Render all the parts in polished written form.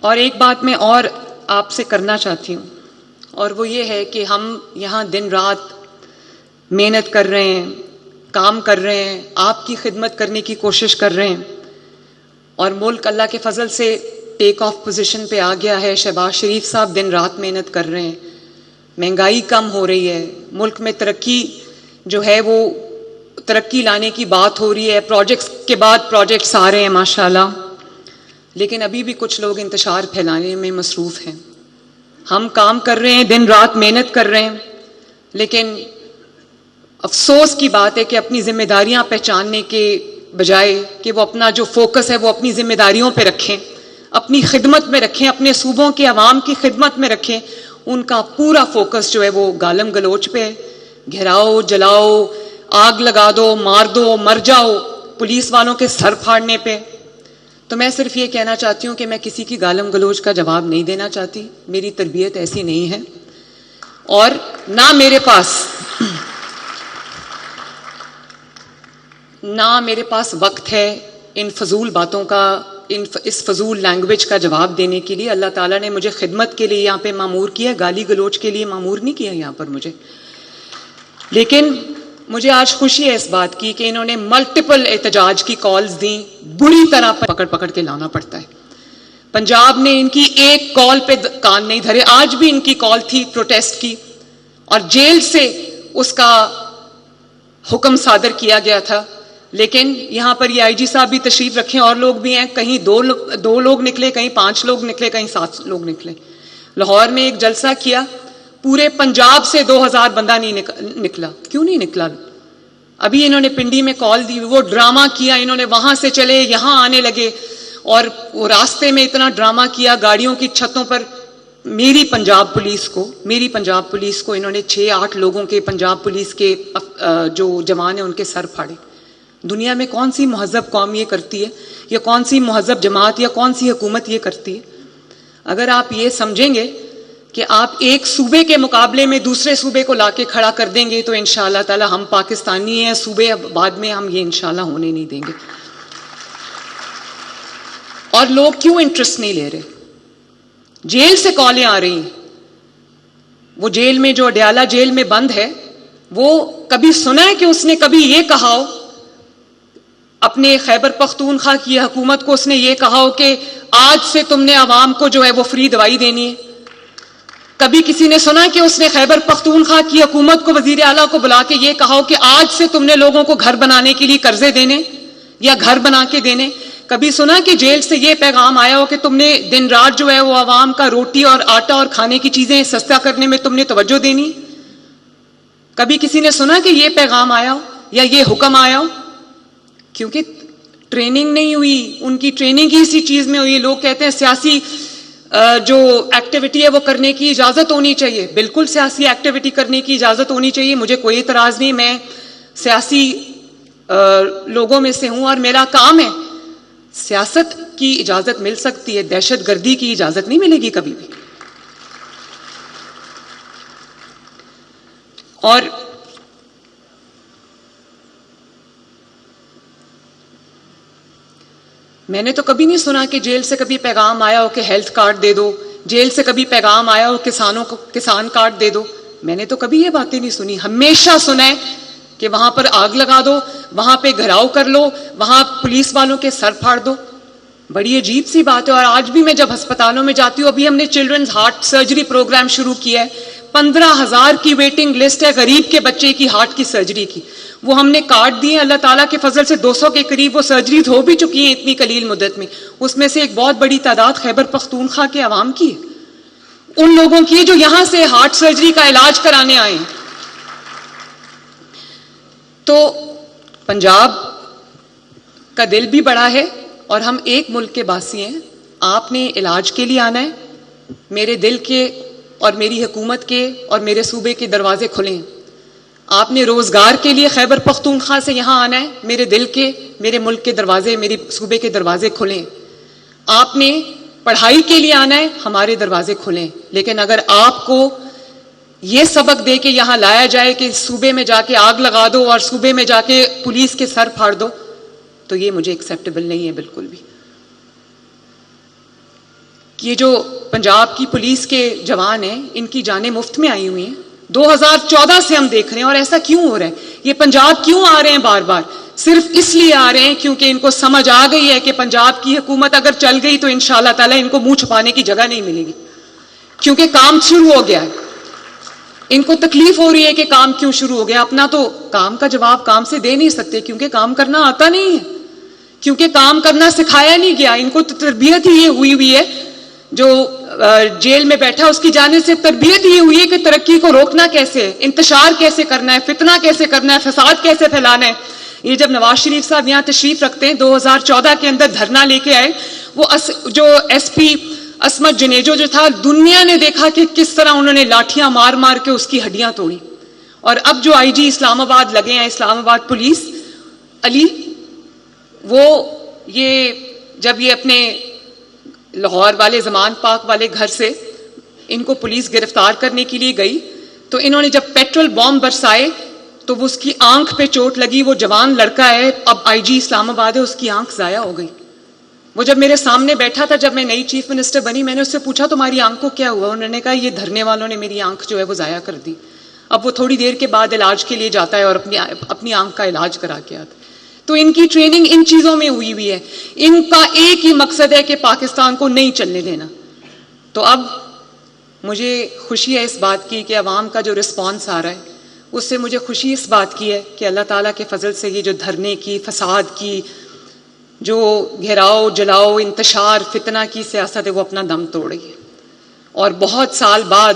اور ایک بات میں اور آپ سے کرنا چاہتی ہوں، اور وہ یہ ہے کہ ہم یہاں دن رات محنت کر رہے ہیں، کام کر رہے ہیں، آپ کی خدمت کرنے کی کوشش کر رہے ہیں، اور ملک اللہ کے فضل سے ٹیک آف پوزیشن پہ آ گیا ہے۔ شہباز شریف صاحب دن رات محنت کر رہے ہیں، مہنگائی کم ہو رہی ہے، ملک میں ترقی جو ہے وہ ترقی لانے کی بات ہو رہی ہے، پروجیکٹس کے بعد پروجیکٹس آ رہے ہیں ماشاءاللہ، لیکن ابھی بھی کچھ لوگ انتشار پھیلانے میں مصروف ہیں۔ ہم کام کر رہے ہیں، دن رات محنت کر رہے ہیں، لیکن افسوس کی بات ہے کہ اپنی ذمہ داریاں پہچاننے کے بجائے کہ وہ اپنا جو فوکس ہے وہ اپنی ذمہ داریوں پہ رکھیں، اپنی خدمت میں رکھیں، اپنے صوبوں کے عوام کی خدمت میں رکھیں، ان کا پورا فوکس جو ہے وہ گالم گلوچ پہ ہے، گھراؤ، جلاؤ، آگ لگا دو، مار دو، مر جاؤ، پولیس والوں کے سر پھاڑنے پہ۔ تو میں صرف یہ کہنا چاہتی ہوں کہ میں کسی کی گالم گلوچ کا جواب نہیں دینا چاہتی، میری تربیت ایسی نہیں ہے، اور نہ میرے پاس وقت ہے ان فضول باتوں کا، اس فضول لینگویج کا جواب دینے کے لیے۔ اللہ تعالیٰ نے مجھے خدمت کے لیے یہاں پہ مامور کیا، گالی گلوچ کے لیے مامور نہیں کیا یہاں پر مجھے۔ لیکن مجھے آج خوشی ہے اس بات کی کہ انہوں نے ملٹیپل احتجاج کی کالز دیں، بری طرح پکڑ کے لانا پڑتا ہے۔ پنجاب نے ان کی ایک کال پہ کان نہیں دھرے، آج بھی ان کی کال تھی پروٹیسٹ کی، اور جیل سے اس کا حکم صادر کیا گیا تھا، لیکن یہاں پر یہ آئی جی صاحب بھی تشریف رکھیں، اور لوگ بھی ہیں، کہیں دو لوگ نکلے، کہیں 5 لوگ نکلے، کہیں 7 لوگ نکلے۔ لاہور میں ایک جلسہ کیا، پورے پنجاب سے 2000 بندہ نہیں نکلا۔ کیوں نہیں نکلا؟ ابھی انہوں نے پنڈی میں کال دی، وہ ڈرامہ کیا، انہوں نے وہاں سے چلے یہاں آنے لگے، اور وہ راستے میں اتنا ڈرامہ کیا، گاڑیوں کی چھتوں پر میری پنجاب پولیس کو انہوں نے 6-8 لوگوں کے پنجاب پولیس کے جو جوان ہیں ان کے سر پھاڑے۔ دنیا میں کون سی مہذب قوم یہ کرتی ہے، یا کون سی مہذب جماعت یا کون سی حکومت یہ کرتی ہے؟ اگر آپ یہ سمجھیں گے کہ آپ ایک صوبے کے مقابلے میں دوسرے صوبے کو لا کے کھڑا کر دیں گے تو انشاءاللہ تعالی ہم پاکستانی ہیں، صوبے بعد میں ہم یہ انشاءاللہ ہونے نہیں دیں گے۔ اور لوگ کیوں انٹرسٹ نہیں لے رہے؟ جیل سے کالیں آ رہی ہیں، وہ جیل میں جو اڈیالہ جیل میں بند ہے، وہ کبھی سنا ہے کہ اس نے کبھی یہ کہا ہو اپنے خیبر پختونخوا کی حکومت کو، اس نے یہ کہا ہو کہ آج سے تم نے عوام کو جو ہے وہ فری دوائی دینی ہے؟ کبھی کسی نے سنا کہ اس نے خیبر پختونخوا کی حکومت کو، وزیر اعلیٰ کو بلا کے یہ کہا ہو کہ آج سے تم نے لوگوں کو گھر بنانے کے لیے قرضے دینے یا گھر بنا کے دینے؟ کبھی سنا کہ جیل سے یہ پیغام آیا ہو کہ تم نے دن رات جو ہے وہ عوام کا روٹی اور آٹا اور کھانے کی چیزیں سستا کرنے میں تم نے توجہ دینی؟ کبھی کسی نے سنا کہ یہ پیغام آیا ہو یا یہ حکم آیا ہو؟ کیونکہ ٹریننگ نہیں ہوئی، ان کی ٹریننگ ہی اسی چیز میں ہوئی۔ لوگ کہتے ہیں سیاسی جو ایکٹیویٹی ہے وہ کرنے کی اجازت ہونی چاہیے، بالکل سیاسی ایکٹیویٹی کرنے کی اجازت ہونی چاہیے، مجھے کوئی اعتراض نہیں، میں سیاسی لوگوں میں سے ہوں اور میرا کام ہے۔ سیاست کی اجازت مل سکتی ہے، دہشت گردی کی اجازت نہیں ملے گی کبھی بھی۔ اور میں نے تو کبھی نہیں سنا کہ جیل سے کبھی پیغام آیا ہو کہ ہیلتھ کارڈ دے دو، جیل سے کبھی پیغام آیا ہو کسانوں کو کسان کارڈ دے دو، میں نے تو کبھی یہ باتیں نہیں سنی۔ ہمیشہ سنا ہے کہ وہاں پر آگ لگا دو، وہاں پہ گھراؤ کر لو، وہاں پولیس والوں کے سر پھاڑ دو۔ بڑی عجیب سی بات ہے۔ اور آج بھی میں جب ہسپتالوں میں جاتی ہوں، ابھی ہم نے چلڈرنز ہارٹ سرجری پروگرام شروع کیا ہے، 15,000 کی ویٹنگ لسٹ ہے غریب کے بچے کی ہارٹ کی سرجری کی، وہ ہم نے کارڈ دیے، اللہ تعالیٰ کے فضل سے 200 کے قریب وہ سرجریز ہو بھی چکی ہیں اتنی قلیل مدت میں، اس میں سے ایک بہت بڑی تعداد خیبر پختونخوا کے عوام کی ہے، ان لوگوں کی جو یہاں سے ہارٹ سرجری کا علاج کرانے آئے ہیں۔ تو پنجاب کا دل بھی بڑا ہے اور ہم ایک ملک کے باسی ہیں۔ آپ نے علاج کے لیے آنا ہے، میرے دل کے اور میری حکومت کے اور میرے صوبے کے دروازے کھلے ہیں۔ آپ نے روزگار کے لیے خیبر پختونخوا سے یہاں آنا ہے، میرے دل کے، میرے ملک کے دروازے، میرے صوبے کے دروازے کھلے ہیں۔ آپ نے پڑھائی کے لیے آنا ہے، ہمارے دروازے کھلے ہیں۔ لیکن اگر آپ کو یہ سبق دے کے یہاں لایا جائے کہ صوبے میں جا کے آگ لگا دو اور صوبے میں جا کے پولیس کے سر پھاڑ دو، تو یہ مجھے ایکسیپٹیبل نہیں ہے بالکل بھی۔ کہ یہ جو پنجاب کی پولیس کے جوان ہیں ان کی جانیں مفت میں آئی ہوئی ہیں. 2014 سے ہم دیکھ رہے ہیں. اور ایسا کیوں ہو رہا ہے؟ یہ پنجاب کیوں آ رہے ہیں بار بار؟ صرف اس لیے آ رہے ہیں کیونکہ ان کو سمجھ آ گئی ہے کہ پنجاب کی حکومت اگر چل گئی تو انشاءاللہ تعالی ان کو منہ چھپانے کی جگہ نہیں ملے گی، کیونکہ کام شروع ہو گیا ہے. ان کو تکلیف ہو رہی ہے کہ کام کیوں شروع ہو گیا. اپنا تو کام کا جواب کام سے دے نہیں سکتے کیونکہ کام کرنا آتا نہیں ہے، کیونکہ کام کرنا سکھایا نہیں گیا. ان کو تو تربیت ہی یہ ہوئی ہے، جو جیل میں بیٹھا اس کی جانب سے تربیت یہ ہوئی ہے کہ ترقی کو روکنا کیسے ہے، انتشار کیسے کرنا ہے، فتنہ کیسے کرنا ہے، فساد کیسے پھیلانا ہے. یہ جب نواز شریف صاحب یہاں تشریف رکھتے ہیں 2014 کے اندر دھرنا لے کے آئے، وہ جو ایس پی عصمت جنیجو جو تھا، دنیا نے دیکھا کہ کس طرح انہوں نے لاٹھیاں مار مار کے اس کی ہڈیاں توڑی. اور اب جو آئی جی اسلام آباد لگے ہیں، اسلام آباد پولیس علی، وہ یہ جب یہ اپنے لاہور والے زمان پاک والے گھر سے ان کو پولیس گرفتار کرنے کے لیے گئی تو انہوں نے جب پیٹرول بم برسائے تو وہ اس کی آنکھ پہ چوٹ لگی. وہ جوان لڑکا ہے، اب آئی جی اسلام آباد ہے، اس کی آنکھ ضائع ہو گئی. وہ جب میرے سامنے بیٹھا تھا، جب میں نئی چیف منسٹر بنی، میں نے اس سے پوچھا تمہاری آنکھ کو کیا ہوا؟ انہوں نے کہا یہ دھرنے والوں نے میری آنکھ جو ہے وہ ضائع کر دی. اب وہ تھوڑی دیر کے بعد علاج کے لیے جاتا ہے اور اپنی آنکھ کا علاج کرا کے آتا ہے. تو ان کی ٹریننگ ان چیزوں میں ہوئی ہے. ان کا ایک ہی مقصد ہے کہ پاکستان کو نہیں چلنے دینا. تو اب مجھے خوشی ہے اس بات کی کہ عوام کا جو رسپانس آ رہا ہے اس سے مجھے خوشی اس بات کی ہے کہ اللہ تعالیٰ کے فضل سے یہ جو دھرنے کی، فساد کی، جو گھیراؤ جلاؤ، انتشار، فتنہ کی سیاست ہے وہ اپنا دم توڑ رہی ہے. اور بہت سال بعد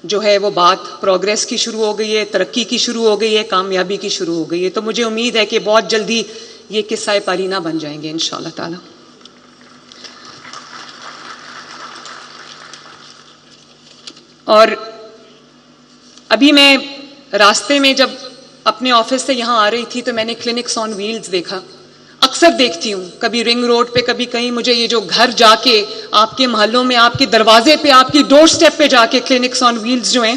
جو ہے وہ بات پروگریس کی شروع ہو گئی ہے، ترقی کی شروع ہو گئی ہے، کامیابی کی شروع ہو گئی ہے. تو مجھے امید ہے کہ بہت جلدی یہ قصہ پاری نہ بن جائیں گے انشاءاللہ تعالی. اور ابھی میں راستے میں جب اپنے آفس سے یہاں آ رہی تھی تو میں نے کلینکس آن ویلز دیکھا. اکثر دیکھتی ہوں، کبھی رنگ روڈ پہ، کبھی کہیں. مجھے یہ جو گھر جا کے آپ کے محلوں میں، آپ کے دروازے پہ، آپ کی ڈور سٹیپ پہ جا کے کلینکس آن ویلز جو ہیں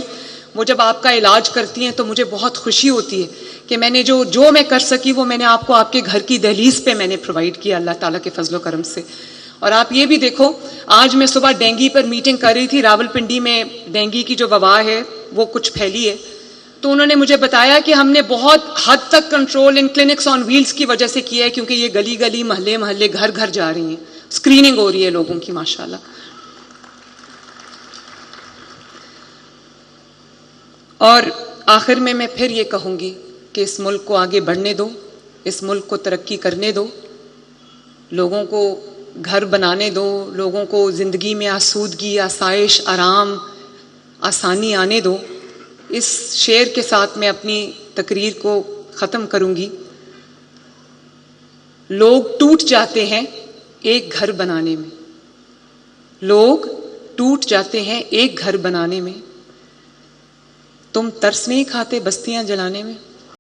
وہ جب آپ کا علاج کرتی ہیں تو مجھے بہت خوشی ہوتی ہے کہ میں نے جو میں کر سکی وہ میں نے آپ کو آپ کے گھر کی دہلیز پہ میں نے پرووائڈ کیا اللہ تعالیٰ کے فضل و کرم سے. اور آپ یہ بھی دیکھو، آج میں صبح ڈینگی پر میٹنگ کر رہی تھی. راولپنڈی میں ڈینگی کی جو وبا ہے وہ کچھ پھیلی ہے، تو انہوں نے مجھے بتایا کہ ہم نے بہت حد تک control in clinics on Wales کی وجہ سے کیا ہے، کیونکہ یہ گلی گلی، محلے محلے، گھر گھر جا رہی ہیں، اسکریننگ ہو رہی ہے لوگوں کی ماشاءاللہ. اور آخر میں پھر یہ کہوں گی کہ اس ملک کو آگے بڑھنے دو، اس ملک کو ترقی کرنے دو، لوگوں کو گھر بنانے دو، لوگوں کو زندگی میں آسودگی، آسائش، آرام، آسانی آنے دو. اس شعر کے ساتھ میں اپنی تقریر کو ختم کروں گی. لوگ ٹوٹ جاتے ہیں ایک گھر بنانے میں، لوگ ٹوٹ جاتے ہیں ایک گھر بنانے میں. تم ترس نہیں کھاتے بستیاں جلانے میں؟